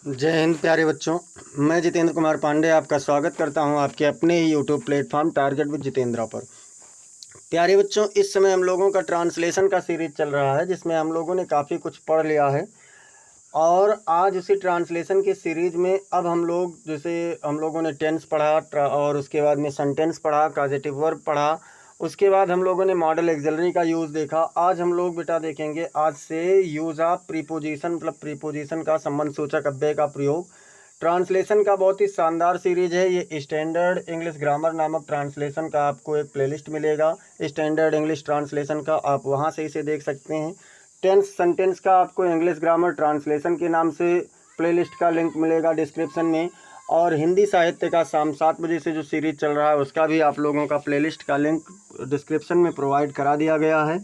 जय हिंद प्यारे बच्चों। मैं जितेंद्र कुमार पांडे आपका स्वागत करता हूं आपके अपने ही YouTube platform target with Jitendra पर। प्यारे बच्चों, इस समय हम लोगों का ट्रांसलेशन का सीरीज चल रहा है जिसमें हम लोगों ने काफ़ी कुछ पढ़ लिया है। और आज उसी ट्रांसलेशन की सीरीज में अब हम लोग जैसे हम लोगों ने टेंस पढ़ा और उसके बाद में सेंटेंस पढ़ा, कॉजेटिव वर्ब पढ़ा, उसके बाद हम लोगों ने मॉडल एक्सिलरी का यूज़ देखा। आज हम लोग बेटा देखेंगे आज से यूज़ ऑफ प्रीपोजिशन, मतलब प्रीपोजिशन का संबंध सूचक अव्यय का प्रयोग। ट्रांसलेशन का बहुत ही शानदार सीरीज है ये। स्टैंडर्ड इंग्लिश ग्रामर नामक ट्रांसलेशन का आपको एक प्लेलिस्ट मिलेगा, स्टैंडर्ड इंग्लिश ट्रांसलेशन का, आप वहाँ से इसे देख सकते हैं। टेंस सेंटेंस का आपको इंग्लिश ग्रामर ट्रांसलेशन के नाम से प्लेलिस्ट का लिंक मिलेगा डिस्क्रिप्शन में। और हिंदी साहित्य का शाम 7 बजे से जो सीरीज चल रहा है उसका भी आप लोगों का प्लेलिस्ट का लिंक डिस्क्रिप्शन में प्रोवाइड करा दिया गया है।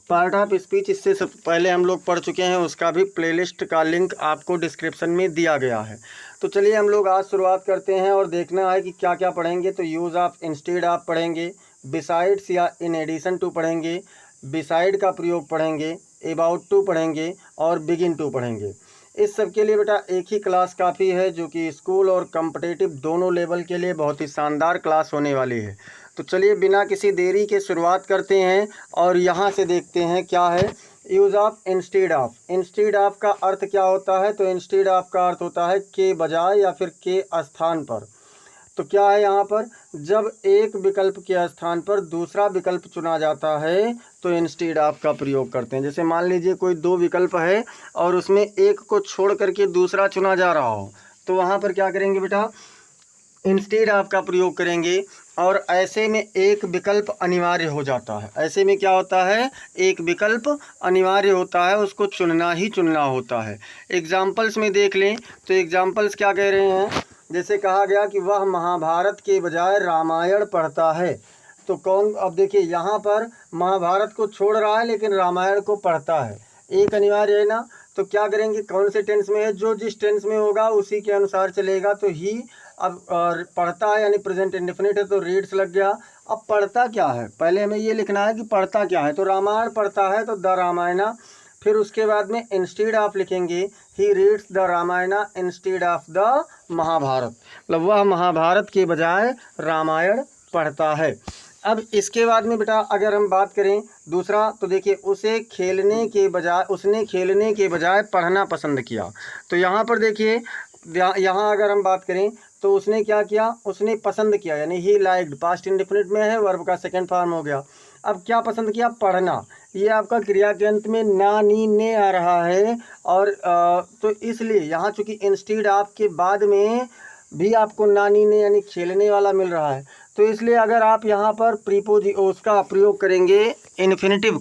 पार्ट ऑफ स्पीच इससे सब पहले हम लोग पढ़ चुके हैं, उसका भी प्लेलिस्ट का लिंक आपको डिस्क्रिप्शन में दिया गया है। तो चलिए हम लोग आज शुरुआत करते हैं और देखना है कि क्या क्या पढ़ेंगे। तो यूज़ ऑफ, इंस्टेड ऑफ पढ़ेंगे, बिसाइड्स या इन एडिशन टू पढ़ेंगे, बिसाइड का प्रयोग पढ़ेंगे, अबाउट टू पढ़ेंगे और बिगिन टू पढ़ेंगे। इस सब के लिए बेटा एक ही क्लास काफ़ी है, जो कि स्कूल और कॉम्पिटिटिव दोनों लेवल के लिए बहुत ही शानदार क्लास होने वाली है। तो चलिए बिना किसी देरी के शुरुआत करते हैं और यहाँ से देखते हैं क्या है use of instead of. Instead of का अर्थ क्या होता है? तो इंस्टेड ऑफ का अर्थ होता है के बजाय या फिर के स्थान पर। तो क्या है यहाँ पर, जब एक विकल्प के स्थान पर दूसरा विकल्प चुना जाता है तो इंस्टेड ऑफ का प्रयोग करते हैं। जैसे मान लीजिए कोई दो विकल्प है और उसमें एक को छोड़ करके दूसरा चुना जा रहा हो, तो वहाँ पर क्या करेंगे बेटा, इंस्टेड ऑफ का प्रयोग करेंगे। और ऐसे में एक विकल्प अनिवार्य हो जाता है। ऐसे में क्या होता है, एक विकल्प अनिवार्य होता है, उसको चुनना ही चुनना होता है। एग्जाम्पल्स में देख लें तो एग्जाम्पल्स क्या कह रहे हैं। जैसे कहा गया कि वह महाभारत के बजाय रामायण पढ़ता है। तो कौन, अब देखिए यहाँ पर महाभारत को छोड़ रहा है लेकिन रामायण को पढ़ता है, एक अनिवार्य है ना। तो क्या करेंगे, कौन से टेंस में है, जो जिस टेंस में होगा उसी के अनुसार चलेगा। तो ही, अब पढ़ता है यानी प्रेजेंट इंडेफिनिट है तो रीड्स लग गया। अब पढ़ता क्या है, पहले हमें ये लिखना है कि पढ़ता क्या है। तो रामायण पढ़ता है तो द रामायणा। फिर उसके बाद में इंस्टेड ऑफ लिखेंगे, he reads the Ramayana instead of the Mahabharata, मतलब वह महाभारत के बजाय रामायण पढ़ता है। अब इसके बाद में बेटा अगर हम बात करें दूसरा, तो देखिए उसे खेलने के बजाय, उसने खेलने के बजाय पढ़ना पसंद किया। तो यहाँ पर देखिए यहाँ अगर हम बात करें तो उसने क्या किया, उसने पसंद किया, यानी ही लाइक्ड, पास्ट इंडेफिनिट में है, वर्ब का सेकंड फॉर्म हो गया। अब क्या पसंद किया, पढ़ना। ये आपका क्रिया के अंत में ना नी ने आ रहा है और तो इसलिए यहाँ चूंकि इंस्टेड ऑफ के बाद में भी आपको नानी ने यानी खेलने वाला मिल रहा है, तो इसलिए अगर आप यहाँ पर उसका प्रयोग करेंगे इन्फिनेटिव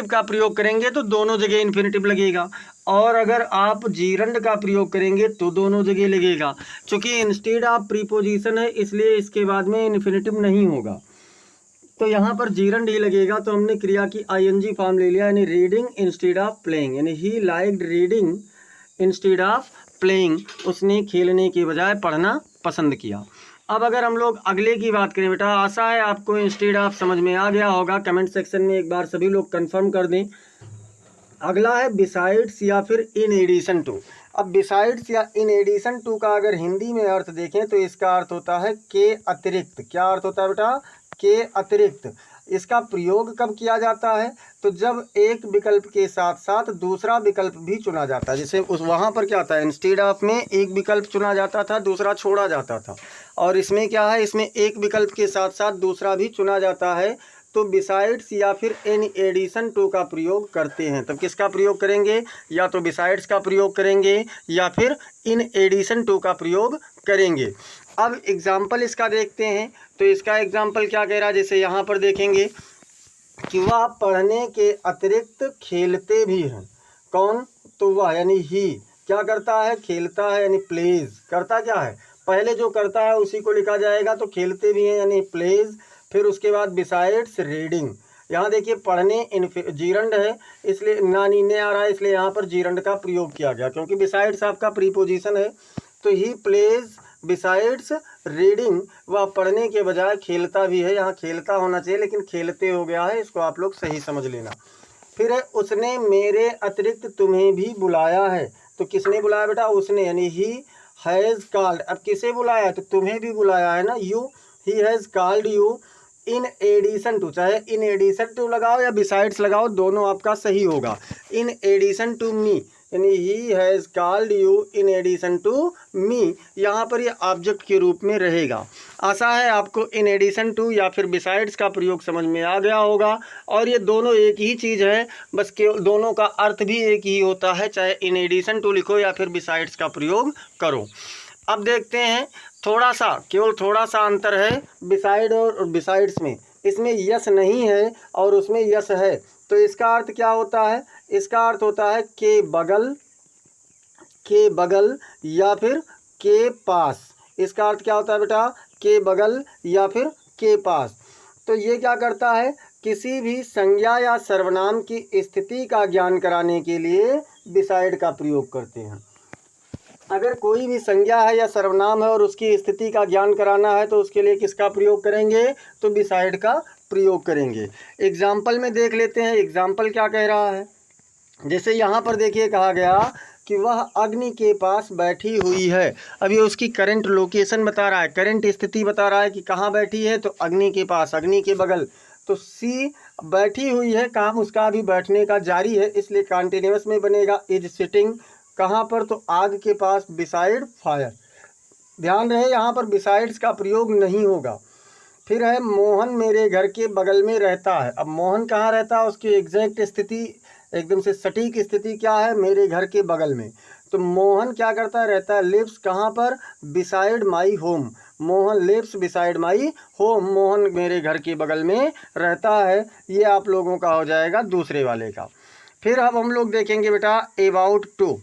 का प्रयोग करेंगे तो दोनों जगह इन्फिनेटिव लगेगा। और अगर आप जीरंड का प्रयोग करेंगे तो दोनों जगह लगेगा। चूंकि इंस्टेड ऑफ प्रीपोजिशन है इसलिए इसके बाद में इन्फिनेटिव नहीं होगा, तो यहाँ पर जीरंड ही लगेगा। तो हमने क्रिया की आईएनजी फॉर्म ले लिया, यानी रीडिंग इंस्टेड ऑफ प्लेइंग, यानी he liked reading instead of playing, उसने खेलने के बजाय पढ़ना पसंद किया। अब अगर हम लोग अगले की बात करें बेटा, आशा है आपको इंस्टेड ऑफ समझ में आ गया होगा। कमेंट सेक्शन में एक बार सभी लोग कंफर्म कर दें। अगला है बिसाइड्स या फिर इन एडिशन टू। अब बिसाइड्स या इन एडिशन टू का अगर हिंदी में अर्थ देखें तो इसका अर्थ होता है के अतिरिक्त। क्या अर्थ होता है बेटा, के अतिरिक्त। इसका प्रयोग कब किया जाता है, तो जब एक विकल्प के साथ साथ दूसरा विकल्प भी चुना जाता है। जैसे उस वहाँ पर क्या था, इंस्टेड ऑफ में एक विकल्प चुना जाता था, दूसरा छोड़ा जाता था। और इसमें क्या है, इसमें एक विकल्प के साथ साथ दूसरा भी चुना जाता है। तो बिसाइड्स या फिर इन एडिशन टू का प्रयोग करते हैं। तब किसका प्रयोग करेंगे, या तो बिसाइड्स का प्रयोग करेंगे या फिर इन एडिशन टू का प्रयोग करेंगे। अब एग्जाम्पल इसका देखते हैं। तो इसका एग्जाम्पल क्या कह रहा है, जैसे यहाँ पर देखेंगे कि वह पढ़ने के अतिरिक्त खेलते भी हैं। कौन, तो वह यानी ही क्या करता है, खेलता है, यानी प्लेज। करता क्या है, पहले जो करता है उसी को लिखा जाएगा, तो खेलते भी हैं यानी प्लेज। फिर उसके बाद बिसाइड्स रीडिंग। यहाँ देखिए पढ़ने जीरंड है इसलिए नानी ने आ रहा है, इसलिए यहाँ पर जीरंड का प्रयोग किया गया, क्योंकि बिसाइड्स आपका प्रीपोजिशन है। तो ही प्लेज बिसाइड्स रीडिंग, वह पढ़ने के बजाय खेलता भी है। यहाँ खेलता होना चाहिए लेकिन खेलते हो गया है, इसको आप लोग सही समझ लेना। फिर है उसने मेरे अतिरिक्त तुम्हें भी बुलाया है। तो किसने बुलाया बेटा? उसने, यानी ही हैज़ कॉल्ड। अब किसे बुलाया? तो तुम्हें भी बुलाया है ना, you, he has called you in addition to, चाहे इन एडिशन टू लगाओ या बिसाइड्स लगाओ, दोनों आपका सही होगा। इन एडिशन टू मी, यानी he has called you in addition to me, यहाँ पर ये ऑब्जेक्ट के रूप में रहेगा। आशा है आपको इन एडिशन टू या फिर बिसाइड्स का प्रयोग समझ में आ गया होगा। और ये दोनों एक ही चीज़ है, बस केवल दोनों का अर्थ भी एक ही होता है, चाहे इन एडिशन टू लिखो या फिर बिसाइड्स का प्रयोग करो। अब देखते हैं थोड़ा सा, केवल थोड़ा सा अंतर है बिसाइड और बिसाइड्स में। इसमें यस नहीं है और उसमें यस है, तो इसका अर्थ क्या होता है? इसका अर्थ होता है के बगल या फिर के पास। इसका अर्थ क्या होता है बेटा? के बगल या फिर के पास। तो ये क्या करता है? किसी भी संज्ञा या सर्वनाम की स्थिति का ज्ञान कराने के लिए बिसाइड का प्रयोग करते हैं। अगर कोई भी संज्ञा है या सर्वनाम है और उसकी स्थिति का ज्ञान कराना है तो उसके लिए किसका प्रयोग करेंगे? तो बिसाइड का प्रयोग करेंगे। एग्जाम्पल में देख लेते हैं, एग्जाम्पल क्या कह रहा है। जैसे यहाँ पर देखिए कहा गया कि वह अग्नि के पास बैठी हुई है। अब ये उसकी करंट लोकेशन बता रहा है, करंट स्थिति बता रहा है कि कहाँ बैठी है, तो अग्नि के पास, अग्नि के बगल। तो सी बैठी हुई है, काम उसका अभी बैठने का जारी है, इसलिए कॉन्टिन्यूअस में बनेगा इज सिटिंग। कहाँ पर? तो आग के पास, बिसाइड फायर। ध्यान रहे यहाँ पर बिसाइड्स का प्रयोग नहीं होगा। फिर है मोहन मेरे घर के बगल में रहता है। अब मोहन कहाँ रहता है? उसकी एग्जैक्ट स्थिति, एकदम से सटीक स्थिति क्या है? मेरे घर के बगल में। तो मोहन क्या करता है? रहता है, लिव्स कहाँ पर? Beside my home. Mohan lives beside my home, Mohan मेरे घर के बगल में रहता है। ये आप लोगों का हो जाएगा दूसरे वाले का। फिर अब हम लोग देखेंगे बेटा अबाउट टू।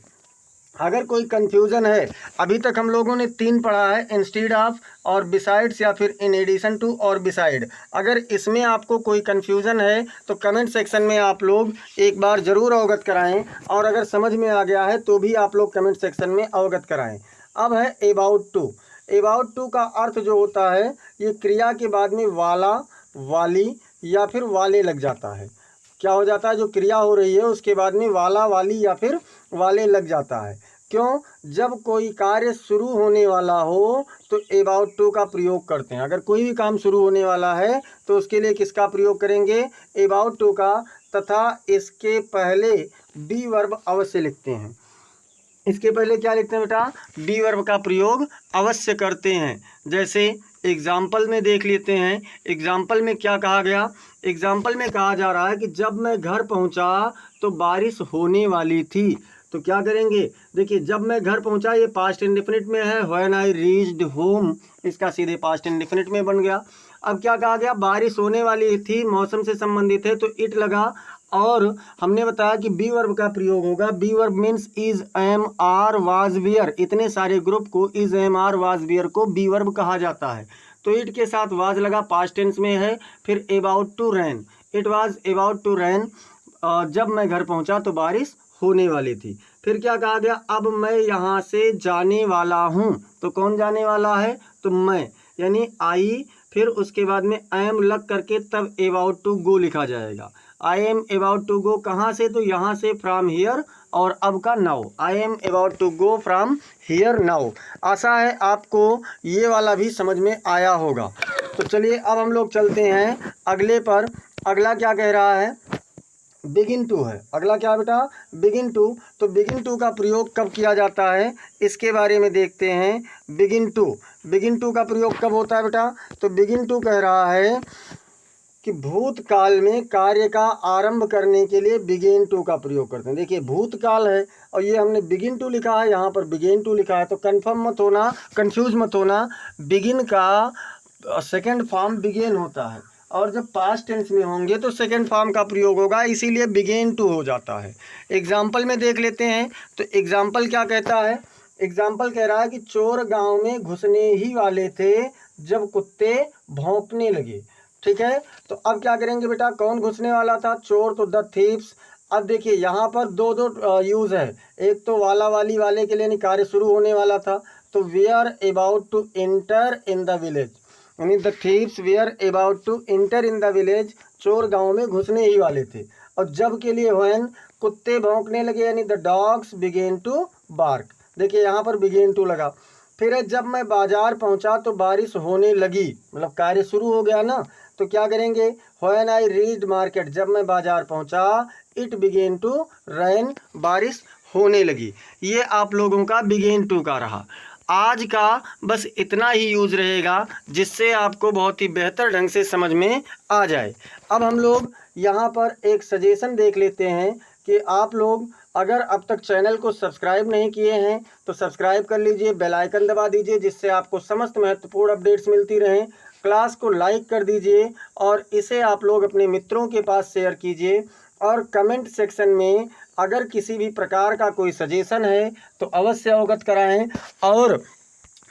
अगर कोई कन्फ्यूज़न है, अभी तक हम लोगों ने 3 पढ़ा है, इंस्टीड ऑफ और बिसाइड्स या फिर इन एडिशन टू और बिसाइड। अगर इसमें आपको कोई कन्फ्यूज़न है तो कमेंट सेक्शन में आप लोग एक बार ज़रूर अवगत कराएं, और अगर समझ में आ गया है तो भी आप लोग कमेंट सेक्शन में अवगत कराएं। अब है अबाउट टू। अबाउट टू का अर्थ जो होता है, ये क्रिया के बाद में वाला, वाली या फिर वाले लग जाता है। क्या हो जाता है? जो क्रिया हो रही है उसके बाद में वाला, वाली या फिर वाले लग जाता है। क्यों? जब कोई कार्य शुरू होने वाला हो तो अबाउट टू का प्रयोग करते हैं। अगर कोई भी काम शुरू होने वाला है तो उसके लिए किसका प्रयोग करेंगे? अबाउट टू का। तथा इसके पहले बी वर्ब अवश्य लिखते हैं। इसके पहले क्या लिखते हैं बेटा? बी वर्ब का प्रयोग अवश्य करते हैं। जैसे एग्जाम्पल में देख लेते हैं, एग्जाम्पल में क्या कहा गया? एग्जाम्पल में कहा जा रहा है कि जब मैं घर पहुंचा तो बारिश होने वाली थी। तो क्या करेंगे? देखिए, जब मैं घर पहुंचा, ये पास्ट इंडेफिनिट में है, व्हेन आई रीच्ड होम, इसका सीधे पास्ट इंडेफिनिट में बन गया। अब क्या कहा गया? बारिश होने वाली थी, मौसम से संबंधित है तो इट लगा, और हमने बताया कि बी वर्ब का प्रयोग होगा। Be verb means is, am, are, was, were. इतने सारे ग्रुप को, is, am, are, was, were को बी वर्ब कहा जाता है। तो इट के साथ वाज लगा, पास्ट टेंस में है। फिर about to rain, it was about to rain, जब मैं घर पहुंचा तो बारिश होने वाली थी। फिर क्या कहा गया? अब मैं यहाँ से जाने वाला हूँ। तो कौन जाने वाला है? तो मैं, यानी आई। फिर उसके बाद में एम लग करके तब अबाउट टू गो लिखा जाएगा। I am about to go कहाँ से? तो यहाँ से, फ्रॉम हियर, और अब का now. I am about to go from here now. आशा है आपको ये वाला भी समझ में आया होगा। तो चलिए अब हम लोग चलते हैं अगले पर। अगला क्या कह रहा है? बिगिन टू है। अगला क्या बेटा? Begin to. तो बिगिन टू का प्रयोग कब किया जाता है, इसके बारे में देखते हैं। बिगिन टू का प्रयोग कब होता है बेटा? तो बिगिन टू कह रहा है कि भूतकाल में कार्य का आरंभ करने के लिए बिगिन टू का प्रयोग करते हैं। देखिए, भूतकाल है और ये हमने बिगिन टू लिखा है, यहाँ पर बिगिन टू लिखा है, तो कन्फर्म मत होना, कंफ्यूज मत होना। बिगिन का सेकेंड फॉर्म बिगिन होता है, और जब पास्ट टेंस में होंगे तो सेकेंड फॉर्म का प्रयोग होगा, इसीलिए बिगिन टू हो जाता है। एग्जाम्पल में देख लेते हैं। तो एग्जाम्पल क्या कहता है? एग्जाम्पल कह रहा है कि चोर गांव में घुसने ही वाले थे जब कुत्ते भौंकने लगे। ठीक है, तो अब क्या करेंगे बेटा? कौन घुसने वाला था? चोर, तो द थीव्स। अब देखिए यहाँ पर दो यूज़ है। एक तो वाला, वाली, वाले के लिए कार्य शुरू होने वाला था, तो we are about to enter in the village, यानी the thieves were about to enter in the village. चोर गांव में घुसने ही वाले थे। और जब के लिए व्हेन, कुत्ते भौंकने लगे, यानी the dogs began to bark. देखिए यहाँ पर बिगेन टू लगा। फिर है जब मैं बाजार पहुँचा तो बारिश होने लगी, मतलब कार्य शुरू हो गया ना, तो क्या करेंगे, व्हेन आई रीच्ड मार्केट, जब मैं बाजार पहुँचा, इट बिगेन टू रेन, बारिश होने लगी। ये आप लोगों का बिगेन टू का रहा। आज का बस इतना ही यूज़ रहेगा जिससे आपको बहुत ही बेहतर ढंग से समझ में आ जाए। अब हम लोग यहाँ पर एक सजेशन देख लेते हैं कि आप लोग अगर अब तक चैनल को सब्सक्राइब नहीं किए हैं तो सब्सक्राइब कर लीजिए, बेल आइकन दबा दीजिए, जिससे आपको समस्त महत्वपूर्ण अपडेट्स मिलती रहें। क्लास को लाइक कर दीजिए और इसे आप लोग अपने मित्रों के पास शेयर कीजिए। और कमेंट सेक्शन में अगर किसी भी प्रकार का कोई सजेशन है तो अवश्य अवगत कराएं। और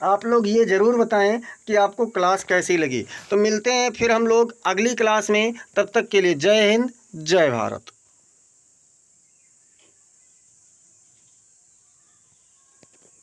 आप लोग ये ज़रूर बताएं कि आपको क्लास कैसी लगी। तो मिलते हैं फिर हम लोग अगली क्लास में, तब तक के लिए जय हिंद, जय भारत।